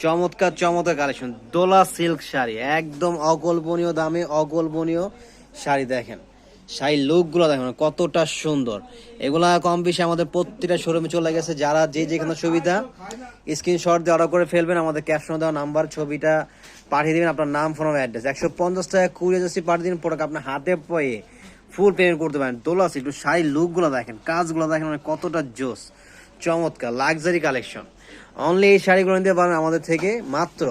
চমৎকার চমৎকার কালেকশন, দোলা সিল্ক শাড়ি, একদম অকল্পনীয় দামে অকল্পনীয় শাড়ি। দেখেন শাড়ির লুকগুলো দেখেন কতটা সুন্দর। এগুলা কম বেশি আমাদের প্রত্যেকটা শোরুমে চলে গেছে। যারা যে যেখানে সুবিধা স্ক্রিনশট দিয়ে অর্ডার করে ফেলবেন, আমাদের ক্যাপশনে দেওয়া নাম্বার ছবিটা পাঠিয়ে দেবেন, আপনার নাম ফোন অ্যাড্রেস। 150 টাকা কুরিয়ার চার্জ পাঠিয়ে দিন, প্রোডাক্ট আপনার হাতে পেয়ে ফুল পেমেন্ট করতে পারেন। দোলা সিল্ক, একটু শাড়ির লুকগুলো দেখেন, কাজগুলো দেখেন, মানে কতটা জোস, চমৎকার লাক্সারি কালেকশন। অনলি এই শাড়িগুলো নিতে পারবেন আমাদের থেকে মাত্র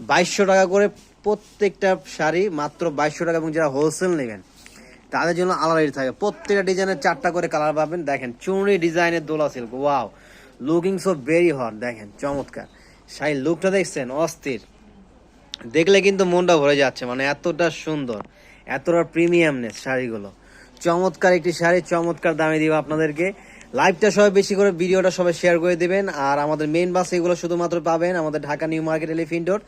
2200 টাকা করে প্রত্যেকটা শাড়ি, মাত্র 2200 টাকা। এবং যারা হোলসেল নেবেন তাদের জন্য আলাদা রেট থাকে। প্রত্যেকটা ডিজাইনের 4টা করে কালার পাবেন। দেখেন চুনরি ডিজাইনের দোলা silk, wow looking so very hot. দেখেন চমৎকার শাড়ির লুকটা দেখছেন, অস্থির, দেখলে কিন্তু মনটা ভরে যাচ্ছে, মানে এতটা সুন্দর, এতটা প্রিমিয়ামনেস শাড়িগুলো। চমৎকার একটি শাড়ি, চমৎকার দামে দিব আপনাদেরকে। লাইভটা সবাই বেশি করে, ভিডিওটা সবাই শেয়ার করে দিবেন। আর আমাদের মেইন বাস এগুলো শুধুমাত্র পাবেন আমাদের Dhaka new market elephant road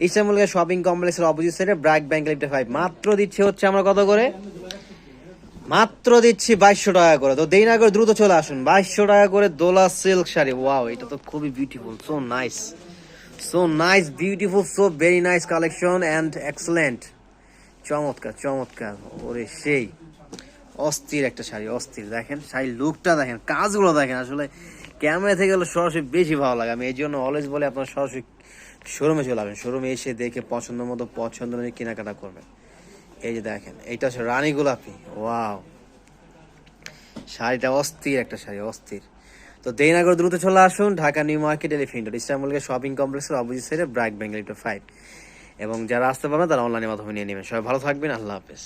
Istanbul shopping কমপ্লেক্সের অপোজিট সাইডে ব্র্যাক ব্যাংক লিফটে 5। মাত্র দিচ্ছে হচ্ছে আমরা কত করে, মাত্র দিচ্ছি 2200 টাকা করে। তো দেরি না করে দ্রুত চলে আসুন, 2200 টাকা করে দোলা সিল্ক শাড়ি। ওয়াও, এটা তো খুবই beautiful, so nice, so nice, beautiful, so very nice collection and excellent. চমৎকার চমৎকার, ওরে সেই অস্থির একটা শাড়ি, অস্থির। দেখেন শাড়ির লুকটা দেখেন, কাজগুলো দেখেন, আসলে ক্যামেরা থেকে গেলে সরাসরি বেশি ভালো লাগে। আমি এই জন্য অলওয়েজ বলে আপনার সরাসরি শোরুমে চলে আসবেন, শোরুমে এসে দেখে পছন্দ মতো পছন্দ নিয়ে কেনাকাটা করবেন। এই যে দেখেন, এইটা হচ্ছে রানী গোলাপি, ওয়াও শাড়িটা অস্থির একটা শাড়ি, অস্থির। তো দেরি না করে দ্রুত চলে আসুন Dhaka new market elephant road ইস্টানবুলকে শপিং কমপ্লেক্সের অপোজিট সাইডে ব্র্যাক ব্যাংক লিফটে 5। এবং যারা আসতে পারবেন তারা অনলাইনের মাধ্যমে নিয়ে নেবেন। সবাই ভালো থাকবেন, আল্লাহ হাফেজ।